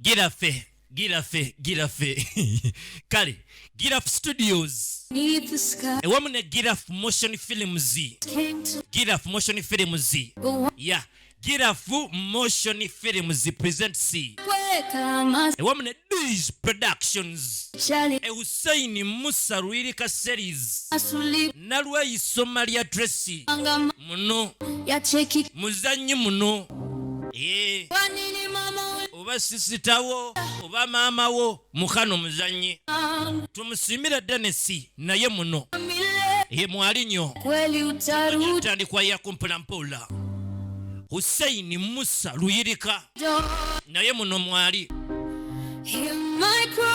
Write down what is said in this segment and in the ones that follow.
Giraffe. Kale, Giraffe Studios. Ewamu ne Giraffe Motion Films. Giraffe Motion Films. Yeah. Giraffe Motion Films presents ewamu ne D's Productions. Hussein Musa Rwirika series. Nalwayi Somalia Tracy. Muno. Muzanyi muno. Oba sisitawo oba maamawo mukano muzanyi tumusimira Denesi naye muno mwali nnyo utandikwa yakumpulampola Hussein Musa Ruyirika naye muno mwali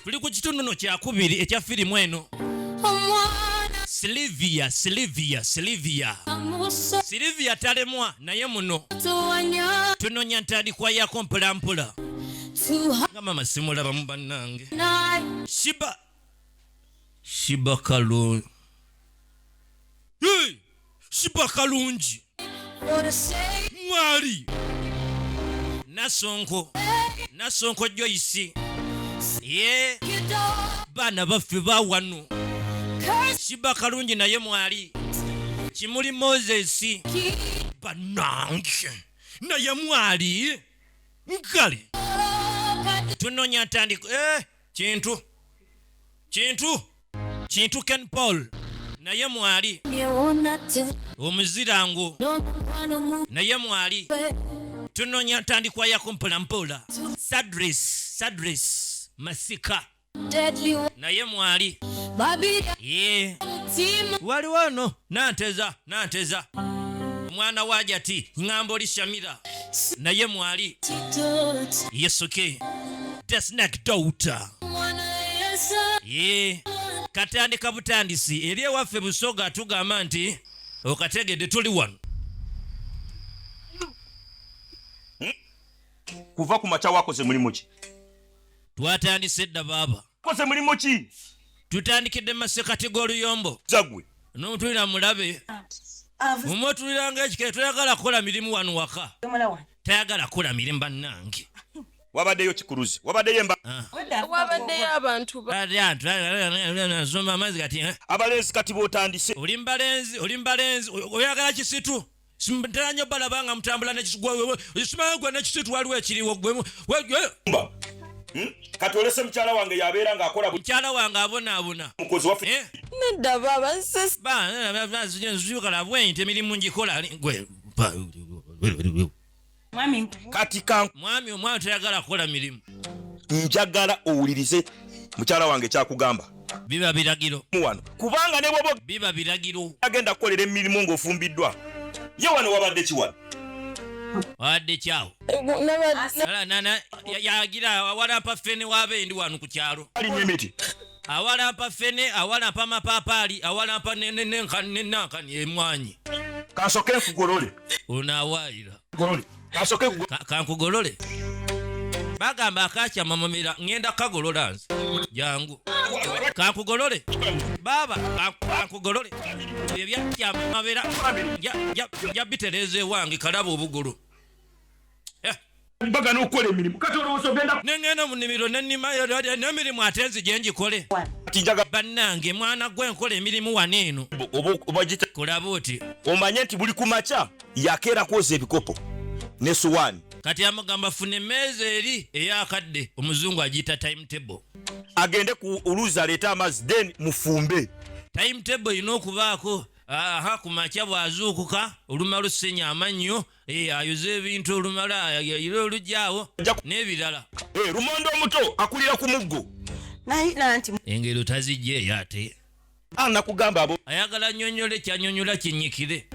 tuli ku kitundu kyakubiri ekya firimu eno Sylvia talemwa naye muno tunonya ntandikwa yakumpulampola ngama masimula bamu bannange Shiba Kalungi. Shiba Kalungi mwali Nasonko Joyce bana baffe bawano Shiba Kalungi naye mwali Kimuli Moses bannange naye mwali nkale tunonya ntandiko Kintu Ken Paul naye mwali omuzirango naye mwali tunonya ntandikwa yakumpulampola Sadris Masika naye mwali waliwo ono nanteza omwana wajati ngambo lishamira naye mwali yesuke Desnek Daughter katandika butandisi eri ewaffe Busoga tugamba nti okategedde tuli wano kuva ku macha wakoze mulimu ki twatandise dda baba koze mulimu ki tutandikidde masekati g'oluyombo zagwe n'otulira mulabe mumwotuliranga ekikere toyagala kukola mirimu wano waka tayagala kukola mirimu bannange wabaddeyo kikuruzi wabaddeyo abantu nasomba amazzi kati abalenzi kati botandise oli mbalenzi oyagala kisitu simteranyo balabanga mutambula nekisimaagwa nekisitu waliwo ekiriwo kati olese mukyala wange yabeera ng'akola mukyala wange abonaabona mukozi waffe nedda baba nsesibakala bwente emirimu ngikola kati mwami omwana tayagala kukola mirimu njagala owulirize mukyala wange kyakugamba biba biragiro wano kubanga ne bwoba biba biragiro agenda kukolera emirimu ng'ofumbiddwa ye wano wabadde kiwano wadde kyawo yagira awalampa fene wabendi wano ku kyalo alinya emiti awalampa fene awalampa mapapaali awalampa nenankani emwanyi kansoke nkugolole onawaayira kansoke kankugolole bagamba akakyamamamira ngenda kagolola nze jangu kankugolole baba kankugolole ebyakyamamabera jabitereze ewange kalaba obugulu mbaga n'okukola emirimu kati olowooza ogenda nengenda mu nnimiro n'emirimu ate nzi gye ngikole bannange mwana gwe nkola emirimu wano eno kulaba oti omanye nti buli ku makya yakeera kwoza ebikopo ne suwaani kati amagamba funa emmeeza eri eyakadde omuzungu agiyita timetable agende ku oluzi aleete amazzi then mufumbe timetable erina okubaako ku makya bwazuukuka olumala lusenya amannyo ayoze ebintu olumala ayire olujjaawo n'ebirala lumonde omuto akulira ku muggo engero tazijja eyo ate nakugamba abo ayagala nnyonnyole kyanyonnyola kinnyikire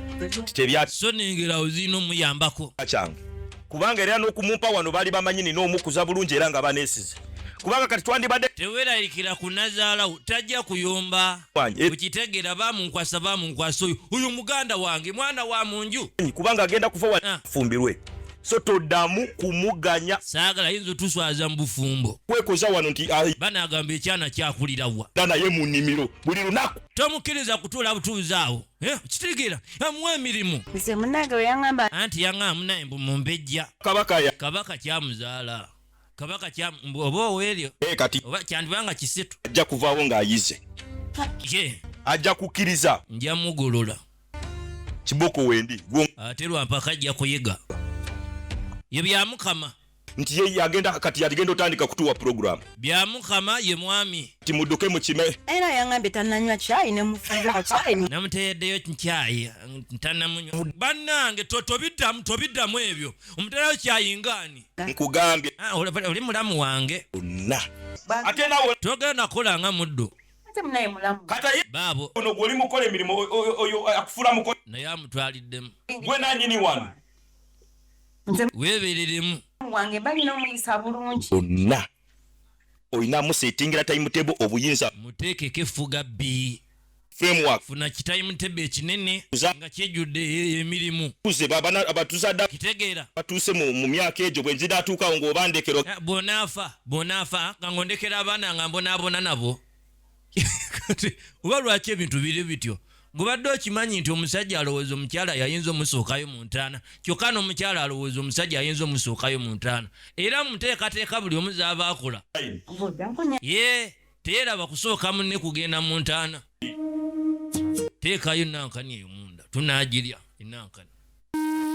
so n'engerawo zirina omuyambako kyange kubanga era n'okumumpa wano baali bamanyi nina omukuza bulungi era nga baneesize kubanga kati twandibadde teweerayikira ku nazaalawo tajja kuyomba ukitegeera bamunkwasa oyo muganda wange mwana wa munju kubanga agenda kufa wafumbirwe so toddamu kumuganya saagala yinza otuswaza mu bufumbo kwekoza wano nti banagamba ekyana kyakulirawa naye mu nnimiro buli lunaku tomukkiriza kutuula butuuzi awo kitegeera amuwa emirimu nze munange we yaŋŋamba anti yaŋŋamu naye mbu mumbejja kabaka kyamuzaala kabaka oba oweeryo kati oba kyandibanga kisetu ajja kuvaawo ng'ayize ajja kukkiriza nja mugolola kiboko wendi ate lwampaka ajja kuyiga ye byamukama nti ye yagenda otandika kutuwa puroguramu byamukama ye mwami timudduke mu kime era yaŋŋambye tannanywa caayi ne mufuza caayi namutereddeyo caayi ntanamunywa bannange tobiddamu ebyo omuterayo caayi ngaani nkugambye oli mulamu wange onna ate nawe togenda kukola nga muddo munaye mulamu kataye baabo ono gwoli mukola emirimu oyo akufula mukola naye amutwaliddemu gwe nanyini wano weebereremu wange balina omuyisa bulungi onna olinamu setingira timetable obuyinza muteekeko effuga bbi framework funa kitimetable ekinene nga kyejjudde emirimu tuze abatuzadde kitegeera batuuse mu myaka egyo bwe nziraatuukawo ng'obandekero bonaafa nga ngondekera abaana nga mbonaabona nabo oba lwaki ebintu biri bityo ngobadde okimanyi nti omusajja alowooza omukyala yayinza omusookayo mu ntaana kyokka n'omukyala alowooza omusajja yayinza omusookayo mu ntaana era muteekateeka buli omu zaaba akola teeraba kusooka munne kugenda mu ntaana teekayo nankani eyo munda tunaagirya enankani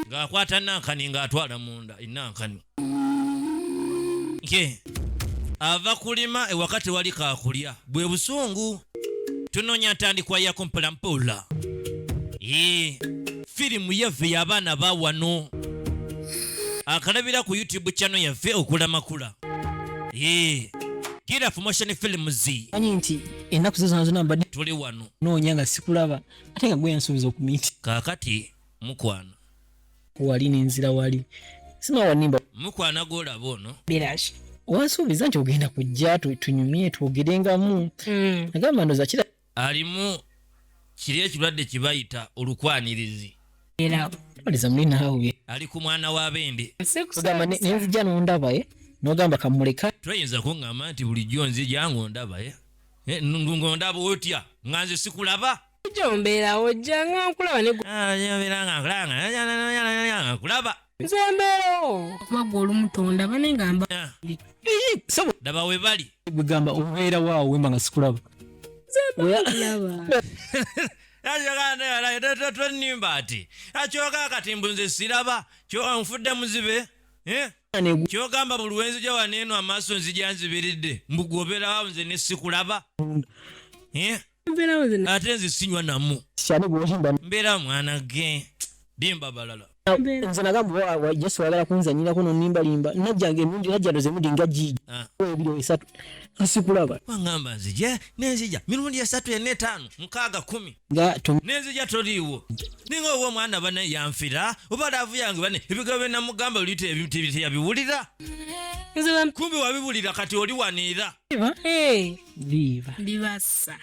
ng'akwata nankani ng'atwala munda enankani ava kulima ewaka tewali kaakulya bwe busungu tunoonya ntandikwa yako mpolampola firimu yaffe y'abaana ba wano akalabira ku YouTube channel yaffe okulamakula gira promotion films anyi nti ennaku zozona mbadde tuli wano noonya nga sikulaba ate nga gwe yansuubiza okumiti kaakati mukwana wali nenzira wali simawanimba mukwana golaba ono birashi wansuubiza nti ogenda kujja tunyumye twogerengamu agamba ndoza kira alimu kiri ekirwadde kibayita olukwanirizi era aliza muli naawe ali ku mwana w'abende ogamba nenzija nondaba n'ogamba kamuleka toyinza kuŋŋamba nti bulijjo nzija ng'ondaba ng'ondaba otya nga nze sikulaba Jombeera ojja nga nkulaba ne nkulaba nze mbeerawo kuba gwe olumutonda banengamba daba we bali gwegamba obeera waawo wemba nga sikulaba tonimba ati akyoka akatimbu nze siraba nfudde muzibe kyogamba mu luwenzi gya waneeno amaaso nzija nzibiridde mbugwobeerawo nze ne sikulaba ate nze sinywa namu mbeera mwana ge dimba balala nze nagamba yesu wagala kunzanyirako nonimbalimba najjanga emirundi najja ndoze emirundi nga gigi ebiri esatu nsikulaba wangamba nzija nenzija mirundi esatu ena etaano 6 10 nenzija toliiwo ninga oba omwana bane yanfira oba laavu yange bane ebigambo bye namugamba oluyita ebintu yabiwulira kumbi wabibulira kati oli waneera ndibassa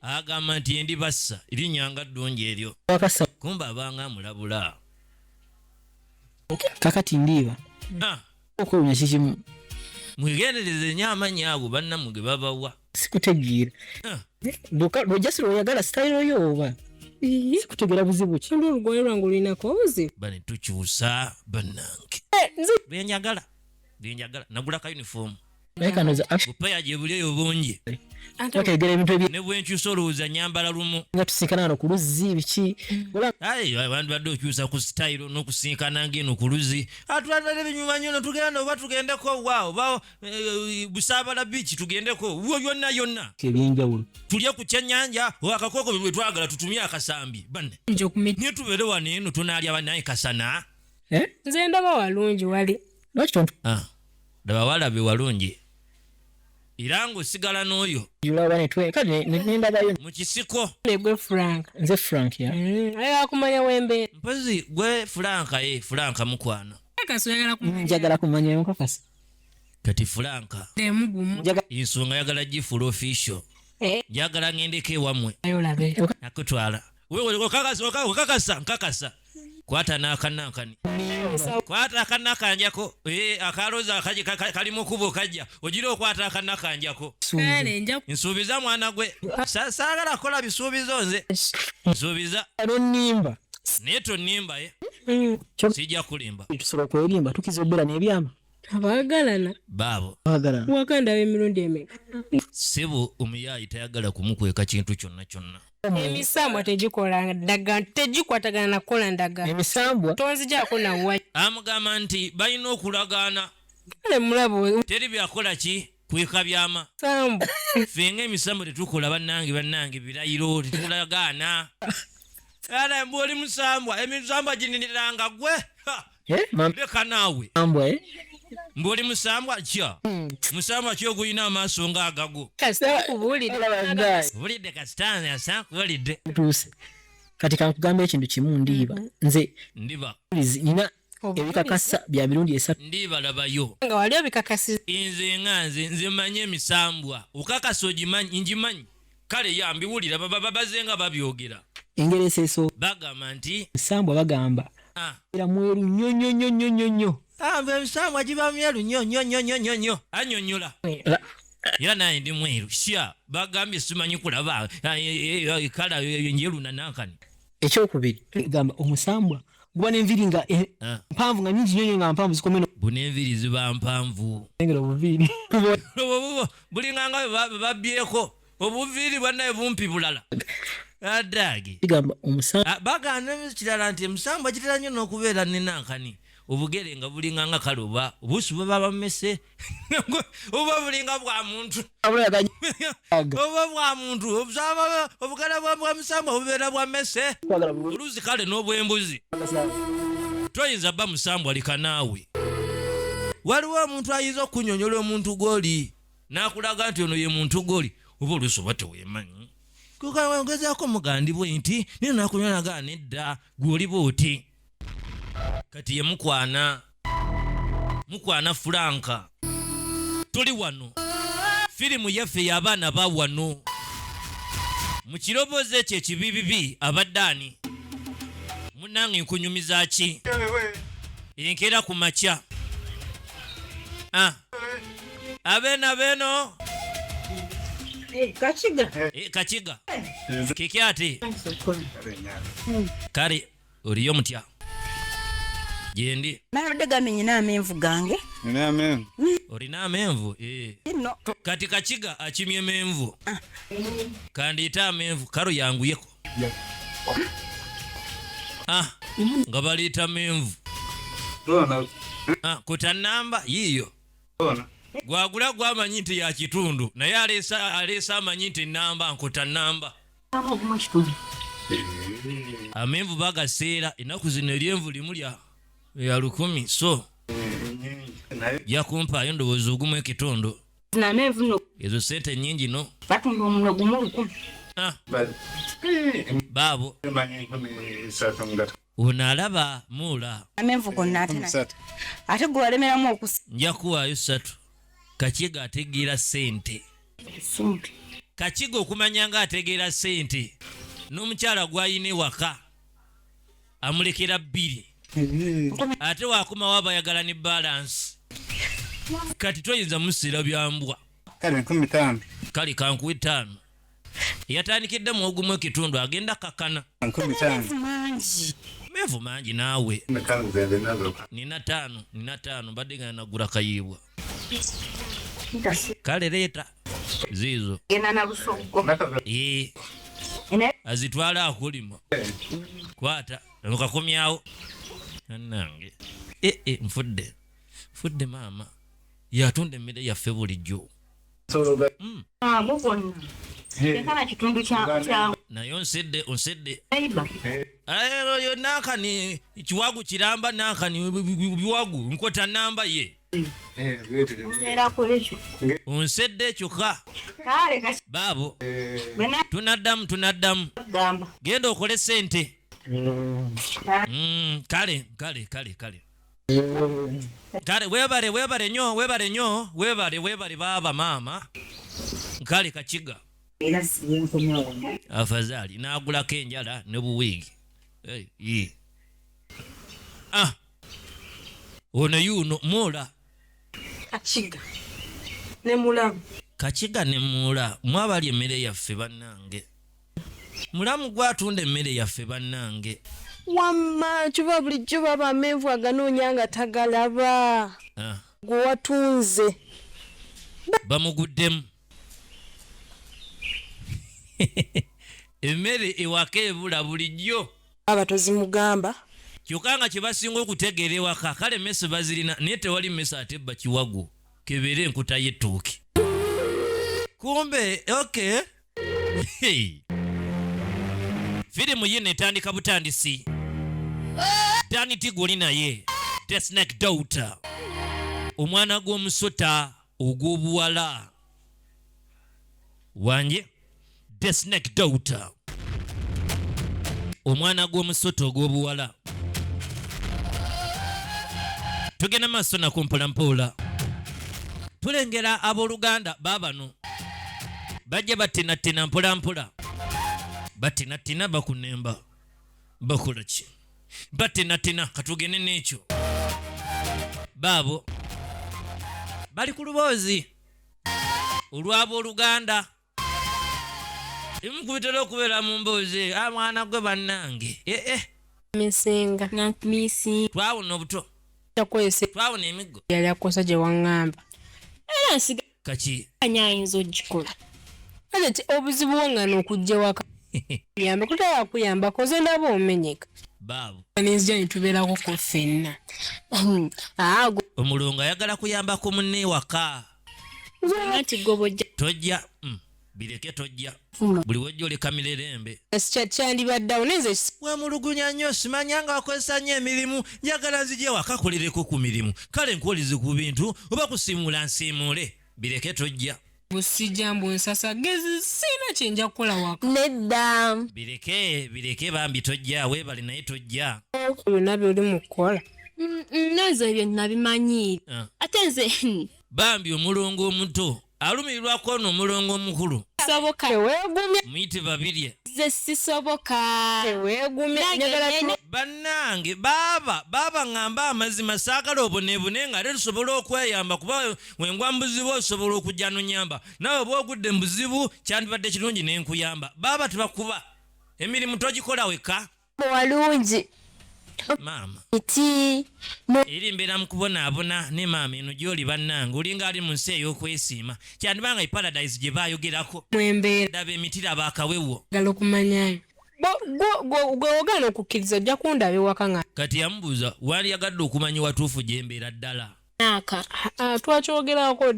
agamba nti endibassa erinnyanga ddungi eryo kumbi abanga amulabula kakati ndiba okwewunya kikimu mwegendereze nnyo amannya ago bannamu ge babawa sikutegeera lwojasiro oyagala sitayiro yo oba sikutegeera buzibu ki olugoye lwange olulinako obuzibu bane tukyusa bannange byenjagala nagula ka uniform bupeya gye bulieyo bungi bategera ebintu ebyo ne bwenkyusa olowooza nyambala lumu nga tusinkana wano ku luzzi biki abantu badde okyusa ku sitayiro n'okusinkana ngeno ku luzzi atwalala ebinyuma nnyo tugenda oba tugendeko waawo busaabala biiki tugendeko yonna ebyenjawulo tulye ku kyennyanja akakooko bwe twagala tutumye akasambi banne niye tubeere wano eno tunaalya banaye kasana nze ndaba walungi wali lwaki daba walabe walungi era ng'osigala n'oyo nendabayo mu kisiko gwe Frank nze Frank ayagala kumanya wembeera mpozi gwe Franka mukwana njagala kumanya nkakasa kati Franka emugumu ensonga yagala gifula official njagala ŋŋendeko ewammwe ayolabe nakutwala nkakasa kwata n'akanaakani kwata akanakanjako akaloza kalimu kubo kajja ogira okwata akanakanjako kale nja nsuubiza mwana gwe saagala kola bisuubizo nze nsuubiza nonimba naye tonnimba sijja kulimba tusobola kwerimba tukizobera n'ebyama abaagalana baabo abagalana wakanda b'emirundi emeka sibu omuyaayi tayagala kumukweka kintu kyonna kyonna emisambwa tegikola ndagano tegikwatagana nakola ndagano emisambwa tonzigyako nawa amugamba nti balina okulagaana kale mulabo teri byakola ki kweka byama sambwa ffe ng'emisambo tetukola bannange birayiro tetukulagaana era mbwoli musambwa emisambwa gininiranga gwe leka naawe mbwoli musambwa kya musambwa ki ogulina amaaso ng'agago bulidde kasitanzi asakuwulidde tuuse kati kankugamba ekintu kimu ndiiba nze ndiba nina ebikakasa bya mirundi 3 ndibalabayo nga wali obikakasiza nze nga nze manye emisambwa okakasa ogimanyi ngimanyi kale yambiwulira bazenga babyogera engeri eseeso bagamba nti misambwa bagamba era mweru nnyo emisambwa giba myeru nnyo anyonyola era naye ndi mweru sya bagambye simanyi kulaba kala njeru nanankani ekyokubiri gamba omusambwa guba n'enviri nga mpanvu nga nyingi nnyo nga mpanvu zikomeno buna enviri ziba mpanvu engera obuviiri bulinganga babyeko obuviiri bwannaye bumpi bulala adage gamba omusambwa bagana kirala nti emisambwa gitera nnyo n'okubeera nenankani obugere nga bulinganga kale oba obuusi bweba bamese oba bulinga bwa muntu oba bwa muntu obugere bwa musambwa bubeera bwa mese oluzi kale n'obwembuzi toyinza bba musambwa lika naawe waliwo omuntu ayinza okunyonyola omuntu gwoli n'akulaga nti ono ye muntu gwoli oba oluusi oba teweemanyi kukagezaako mugandibwe nti niyo nakunyolaga nedda gw'oliba oti kati ye mukwana Franka tuli wano firimu yaffe y'abaana ba wano mu kiroboozi ekyo ekibibibi abaddaani munnange nkunyumiza ki enkera ku makya abeeno kakiga kiki ate kale oliyo mutya jendi naludde gamenyina amenvu gange olina amenvu kati kakiga akimye menvu kandiita amenvu karo yanguyeko nga baliita menvu kutanamba yiyo gwagula gwamanyi nti ya kitundu naye aleesa amanyi nti namba nkutanamba amenvu bagaseera ennaku zino eryenvu limu lya 10 so yakumpaayo ndowooza ogumu ekitundu ezo sente nyingi no baabo onaalaba muula amenvu gonna ate gwewalemeramu okusa nja kuwaayo 3 kakiga ategeera sente kakiga okumanya nga ategeera sente n'omukyala gwayina ewaka amulekera 2 ate wakomawo abayagala ne balansi kati toyinza musiira byambwa kale kankuwa 5 yatandikidde mu ogumu ekitundu agenda kakana menvu mangi naawe nina 5 mbadde nga nagula kayiibwa kale leeta ziizo azitwala akulima kwata okakomyawo nange nfudde maama yatunda emmere yaffe bulijjo naye onsedde yo nankani kiwagu kiramba nankani biwagu nkota namba ye onsedde kyokka baabo tunaddamu genda okole sente kale weebale nnyo baaba maama kale kakiga afazaali n'agulako enjala ne buwiigi ono yuno Muula. Kakiga ne Mulamu. Kakiga ne Muula mwabali emmere yaffe bannange. Mulamu gwatunda emmere yaffe bannange. Wamma kiba bulijjo baba amenvu aganoonya nga tagalaba. Gwe watunze. Bamuguddemu. Emmere ewaka ebula bulijjo. Abatozi mugamba. Kyokka nga kye basinga okutegeera ewaka kale emmese bazirina naye tewali mmese ate bba kiwago kebeera enkuta y'ettooke. Kumbe okay. Firimu ye netandika butandisi. Dani Tigoli naye The Snake Daughter. Omwana gw'omusota ogw'obuwala wanje The Snake Daughter. Omwana gw'omusota ogw'obuwala. Tugenda maaso nako mpolampola. Tulengera abooluganda baabano bajja batinattina mpolampola. Batinattina bakunemba. Bakola ki? Batinattina katugende n'ekyo. Baabo bali ku luboozi olw'abooluganda. Imukubitira okubeera mu mboozi mwana gwe bannange. Misinga. Misi. Twawona obuto. Takwese. Twawona emiggo. Yali akosa gye waŋŋamba. Era nsiga. Kaki? Anyayinza ogikola. Ate obuzibu wangana okujja waka. Yambe kutaya kuyamba koze ndaba omenyeka. Baabo. Nizija nitubeerako ku ffenna. Omulongo ayagala kuyambako munne waka. Nati gobojja. Tojja. Bireke tojja. Buli wejja oleka mirerembe. Kyandibaddawo nenze wemulugunya nnyo simanyanga wakozesa nnyo emirimu njagala nzije waka kolereko ku mirimu kale nkwolize ku bintu oba kusiimula nsiimule bireke tojja. busijja mbu nsasa gezi sina kyenja kukola waka. Nedda. Bireke bambi tojja weebale naye tojja. Byonna byoli mu kukola. Nazo ebyo nabimanyi. Ate nze bambi omulongo omuto alumirirwako ono omulongo omukulu. Soboka. Teweegumya. Muyite babirye. Nze sisoboka. Teweegumya. Bannange baaba ngamba amazima saagala oboneebone nga ate tusobola okweyamba kuba wengwa mu buzibu osobola okujja nonyamba nawe bw'ogudde mu buzibu kyandibadde kirungi n'enkuyamba. Baaba tebakuba emirimu togikola weka. Walungi. Maama. Iti. Eri mbeera mu kubonaabona ne maama eno gy'oli bannange olinga ali mu nsi ey'okwesiima kyandibanga iparadise gye baayogerako. Mwembeera. Daba emitira baakawewo. Gala okumanyayo. Gwe ogaana okukkiriza ojja kundaba ewaka nga. Kati yamubuuza wali yagadde okumanya watuufu gye mbeera ddala. Naaka. Twakyogerako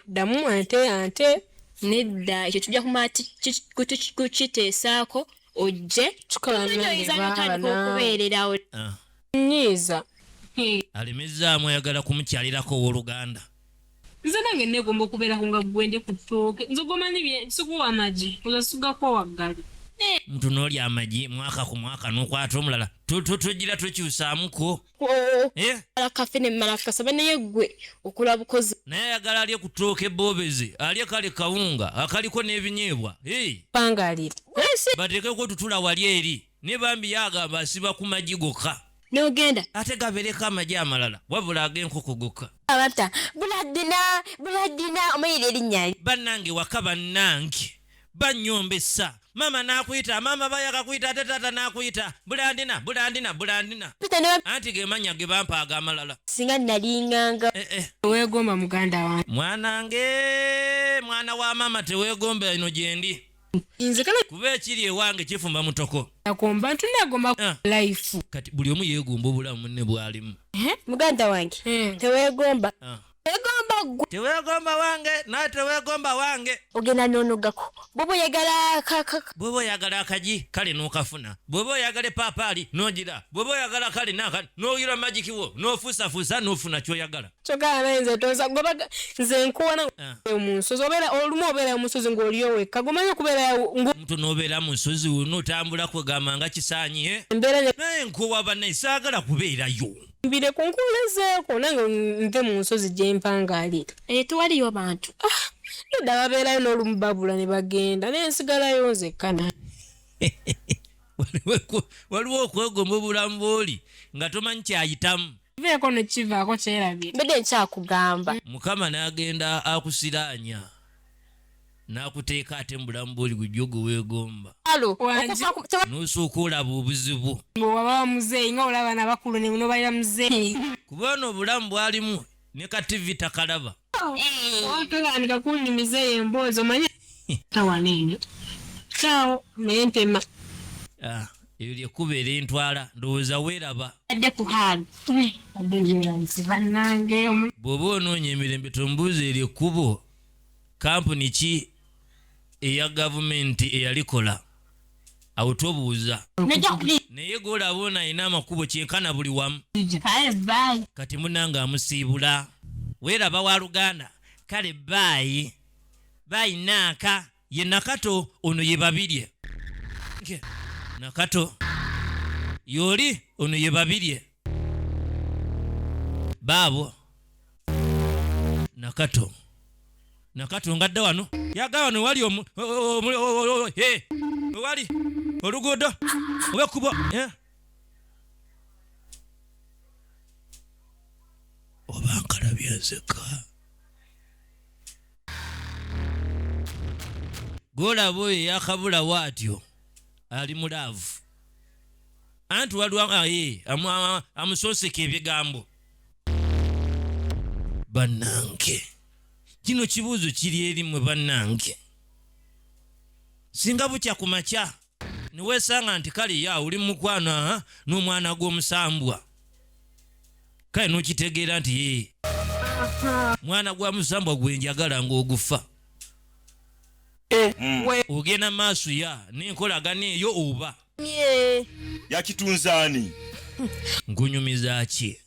ddamu ante. Nedda ekyo tujja kumala kukiteesaako ojje okubeererawo. Nyiiza. Alemezaamu ayagala kumukyalirako owooluganda. Nze nange neegomba okubeerako nga gwende ku ttooke nze gomanyi sikuwa amagi ozasugako waggali. Mutunooli amagi mwaka ku mwaka n'okwata omulala tugira tukyusaamuko. Kafe ne mmala kasaba naye ggwe okola bukozi. Naye ayagala alye ku ttooke boobezi alye kale kawunga akaliko n'ebinyeebwa. Pangalira. Bateekeko tutula wali eri ne bambi yagamba asiba ku magi gokka. N'ogenda. Ate gabeereko amagi amalala wabula ag'enkoko gokka. Abata buladdina omayira erinnya. Bannange waka bannange bannyombesa. Mama n'akuyita maama bayakakuyita ate taata n'akuyita bulandina. Anti ge mannya ge bampa ag'amalala. Singa nalinganga. Weegomba muganda wange. Mwana wa maama teweegomba eno gyendi. Nze kale kuba ekiri ewange kifumba mutoko. Nakomba ntunagomba life. Kati buli omu yeegomba obulamu munne bwalimu. Muganda wange teweegomba. Teweegomba wange naye teweegomba wange. Ogenda n'onogako bw'oba oyagala akaji kale n'okafuna bw'oba oyagala epaapaali n'ogira bw'oba oyagala kale n'oyira magikiwo n'ofuusafuusa n'ofuna ky'oyagala. Kyokka nze toza goba nze nkuwana mu nsozi olumu obeera mu nsozi ng'oliyo wekka gomanyi okubeera omuntu n'obeera mu nsozi n'otambula kwegamba nga kisaanyi naye nkuwa bannaye saagala kubeerayo. Mbire kunkulezeeko nange nte mu nsozi gye mpangaalira. Tewaliyo bantu. Nedda babeerayo n'olumu babula ne bagenda naye nsigalayo nzekka. waliwo okwegomba obulamu bw'oli nga tomanyi kyayitamu. Kiveeko ne kivaako kyerabye. Mbedde nkyakugamba. Mukama n'agenda akusiraanya n'akuteeka ate mu bulamu bw'oli gujjo gwe weegomba. N'osooka olaba obuzibu. Bw'oba muzeeyi nga olaba n'abakulu ne n'obalira muzeeyi. Kuba ono obulamu bwalimu ne ka TV takalaba. Otolaanika kunnimiza emboozi omanye tawaneeyo. Kyao naye ntema. Eyo lyekkuba erintwala ndowooza weeraba. Adde ku haali. Adde njeranzi bannange. Bw'oba onoonya emirembe tombuuza eryekkubo kampuni ki eya gavumenti eyalikola awo tobuuza. Naye golaba ono alina amakubo kyenkana buli wamu. Kati munnange amusiibula. Weeraba wa Luganda. Kale baayi naaka ye Nakato ono ye Babirye. Nakato yoli ono ye Babirye. Baabo Nakato ngadda wano yaga wano wali wali oluguudo oba ekkubo oba nkalabye nseka. Golaba oyo yakabulawo atyo ali mulaavu anti waliwo amusooseka ebigambo. Bannange kino kibuuzo kiri eri mmwe bannange. Singa bukya ku makya ne weesanga nti kale ya oli mukwano n'omwana gw'omusambwa kale n'okitegeera nti mwana gwa musambwa gwe njagala ng'ogufa. Ogenda maaso ya n'enkolagana eyo oba yakitunzaani nkunyumiza ki?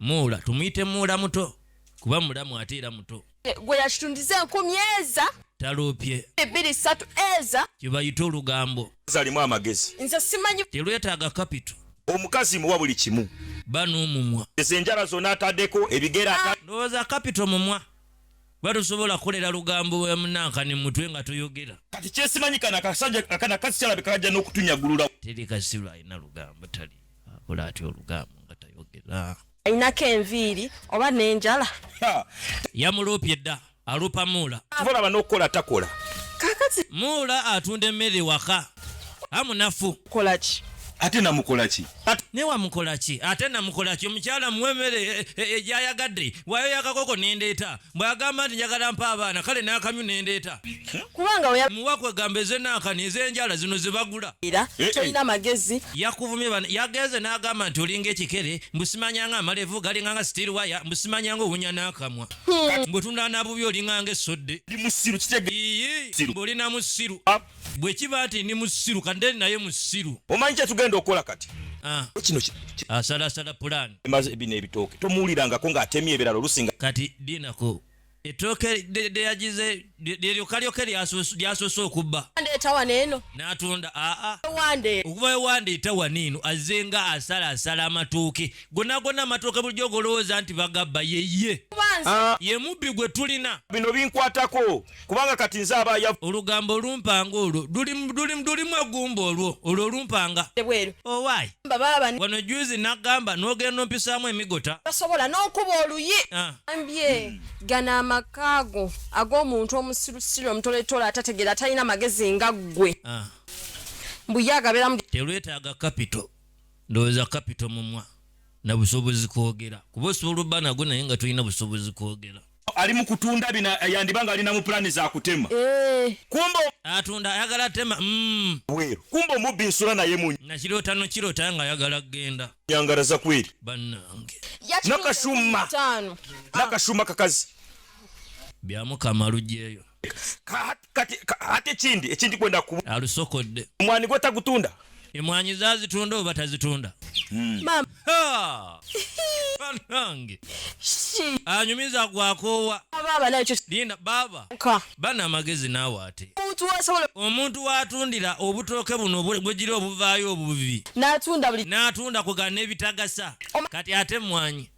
Muula tumuyite muula muto kuba mulamu ate era muto. Gwe yakitundiza 10 eza taloopye 2-3 eza kibayita olugambo. Zalimu amagezi. Nze simanyi telwetaaga kapito. Omukazi muwa buli kimu. Banomumwa. Enjala zonna ataddeko ebigera ndowooza kapito mumwa. Batusobola kukolera lugambo ya munankani mutwe nga toyogera. Kati kyesimanyi kana kasajja akana kasikyala bikajja n'okutunyagulula. Teri kasirwa alina lugambo tali. Akola atyo olugambo nga tayogera. Ainako enviiri oba n'enjala. Yamuloopye dda alupa Muula. Tuvolaba n'okukola takola. Kakati Muula atunda emmere waka. Amunafu. Kola ki? Ate namukola ki? Ne wamukola ki? Ate namukola ki? Omukyala muwe emmere egyayagadde. Bw'ayoyakakoko n'endeeta. Bw'agamba nti njagala mpa abaana kale n'akamyu n'endeeta. Kubanga muwa kwegamba ez'enankani ez'enjala zino ze bagula. Tolina amagezi. Yakuvumye bano yagenze n'agamba nti olinga ekikere mbusimanyanga amalevu galinganga steel wire mbusimanyanga obunya n'akamwa. Mbutunda nabubi olinganga essodde. Ndi musiru kitege. Mbulina musiru. Bwe kiba nti ndi musiru kande naye musiru. Omanyi kye tugenda okukola kati? Kino asalasala plan. Emaze bino ebitooke tomuwulirangako ng'atemye ebirala olusinga. Kati dinako ettooke lyagize lyokaalyoke lyasoose okubba. Wandeeta waneeno. N'atunda okuva ewandeeta waneeno azenga asala amatooke gonna amatooke bulijjo golowooza nti bagabba yeye. Ye mubbi gwe tulina. Bino binkwatako kubanga kati nze abaya olugambo olumpanga olwo lulimu egumba olwo olumpanga. Owaayi wano juzi n'agamba n'ogenda ompisaamu emigota. Tasobola n'okuba oluyi. Ambye gana amakaago ag'omuntu omusirusiru omutoletole atategeera atalina magezi nga ggwe. Mbuyaga beera telwetaaga kapito. Ndowooza kapito mumwa na busobozi kwogera. Kuba osobola obba nagwo naye nga tolina busobozi kwogera. Ali mu kutunda bino yandibanga alina mu pulani za kutema. Kumba atunda ayagala tema. Weero. Kumba omubbi nsula naye munyi. Na kirota nga ayagala genda. Yangaraza kweri. Bannange. Nakashuma kakazi. Byamukama lugyeyo. Ate ekindi kwenda ku alusokodde. Omwani gwe tagutunda. Emwanyi zazitunda oba tazitunda? Mama. Bannange. Anyumiza gwakoowa. Baba nakyo. Linda baba. Bana amagezi naawe ate. Omuntu waatundira obutooke buno bwe giri obuvaayo obubi. N'atunda kugana n'ebitagasa. Kati ate emwanyi.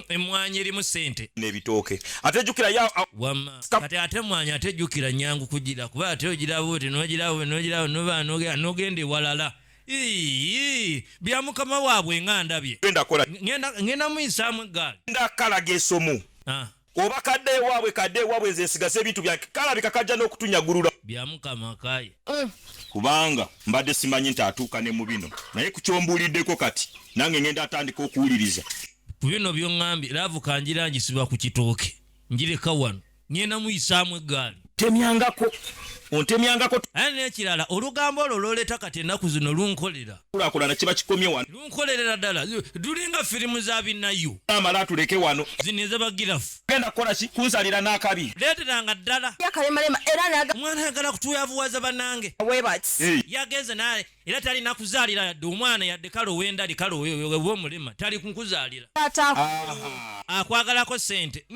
Emwanyi erimu ssente n'ebitooke ate jjukira ya kati ate emwanyi ate jjukira nnyangu kugira kuba ate ogiraba oti n'ogiraba n'ogenda ewalala bya mukama waabwe nganda bye ngenda muyisaamu eggaali ndakalaga esomo oba kadde waabwe nze nsigase ebintu byange kalabika kajja n'okutunyagulula bya mukama kaye kubanga mbadde simanyi nti atuuka ne mu bino naye ku kyombuuliddeko kati nange ngenda atandika okuwuliriza ku bino by'oŋŋambye laavu kanjira ngisibwa ku kitooke njireka wano ngenda muyisaamu eggaali ontemyangako ate n'ekirala olugambo olwo lwoleeta kati ennaku zino lunkolera kulaakulana kiba kikomye wano lunkolerera ddala lulinga firimu za binnayo amala atuleke wano zino ez'abagirafu genda kukola ki kunsalira n'akabi leeteranga ddala yakalembalema era omwana ayagala kutuyavuwaza bannange webati yagenze naye era talina kuzaalira yadde omwana yadde kale ow'endali kale ow'omulema tali kukuzaalira akwagalako sente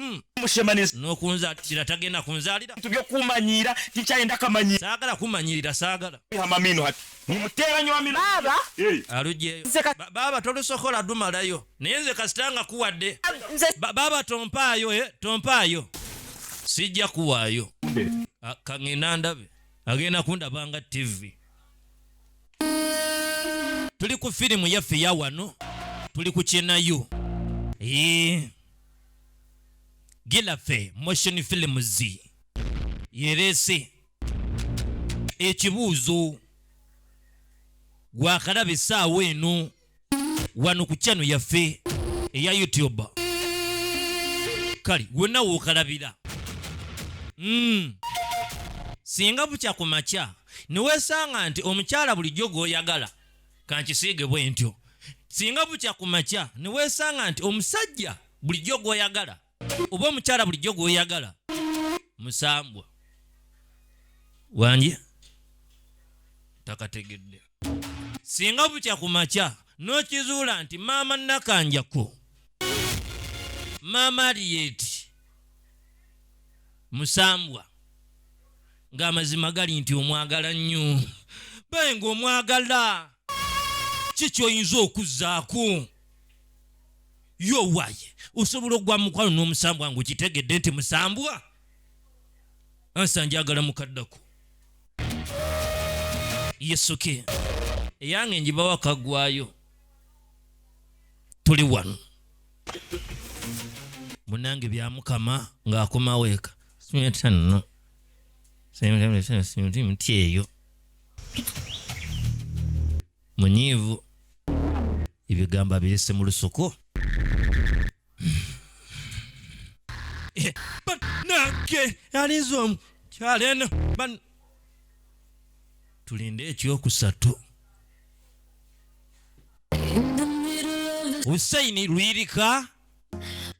n'okunzaalira tagenda kunzaalira tubyokumanyira tikyayenda kamanyira saagala kumanyirira saagala amamino hati mumuteera nnyo amino baba alugyeyo baba tolusokola dumalayo naye nze kasitanga kuwadde baba tompaayo sijja kuwaayo kangenda ndabe agenda kundabanga TV tuli ku firimu yaffe ya wano tuli ku kyenayo gilaffe motion films yerese ekibuuzo gwakalaba essaawa eno wano ku channel yaffe eya YouTube kale wonna wookalabira singa bukya ku makya neweesanga nti omukyala bulijjo gw'oyagala kankisiige bwe ntyo singa bukya ku makya neweesanga nti omusajja bulijjo gw'oyagala oba omukyala bulijjo gw'oyagala musambwa wanje takategedde singa bukya ku makya n'okizuula nti maama nakanjako maama aliyeti musambwa ng'amazima gali nti omwagala nnyo baye ng'omwagala kikyoyinza okuzzaako yowaye osobola okugwa mukwano n'omusambwa ng'okitegedde nti musambwa ansa njagala mukaddako yesoke eyange njibawa kaggwayo tuli wano munange bya mukama ng'akomawo eka simuyatanno mti eyo munyiivu ebigambo abirese mu lusoko banange alinza omukyala eno tulinde ekyokusatu Hussein Lwirika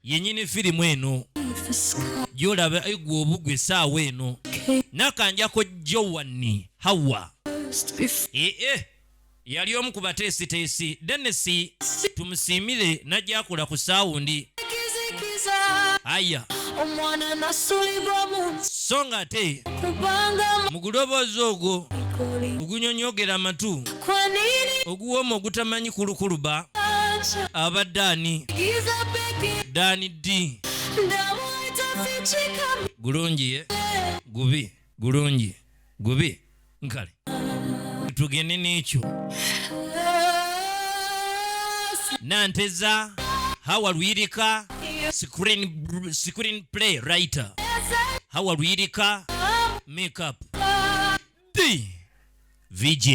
yenyini firimu eno gyolaba egwa obugwe essaawa eno nakanjako Jowani Hawa yali omu ku bateesiteesi Dennis tumusiimire najjakola ku saawundi aya so nga ate mu guloboozi ogwo ogunyonyogera amatu oguwooma ogutamanyi kulukuluba abadde ani Dani D gulungi gubi gulungi gubi nkale tugende n'ekyo nanteza Hawa Lwirika screen play writer Hawa Lwirika makeup D VJ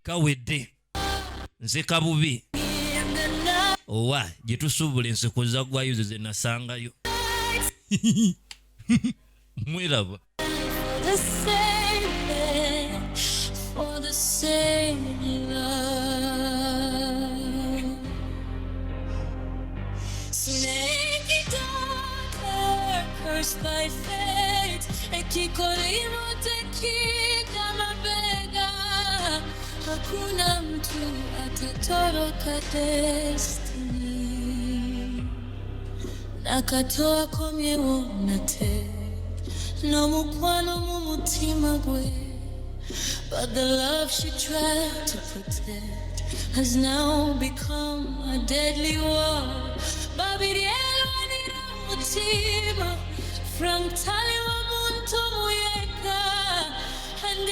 kawedde nze kabubi owa gye tusuubula enseko zaggwayo ze nasangayo mweraba Cursed by fate, ekikolimo tekija mabega, hakuna mtu atatoroka destiny. Nakatoa komyewo nate, nomukwano mumutima gwe, but the love she tried to protect has now become a deadly war. Babirielo anira mutima, Frank tali wa muntu muyeka, and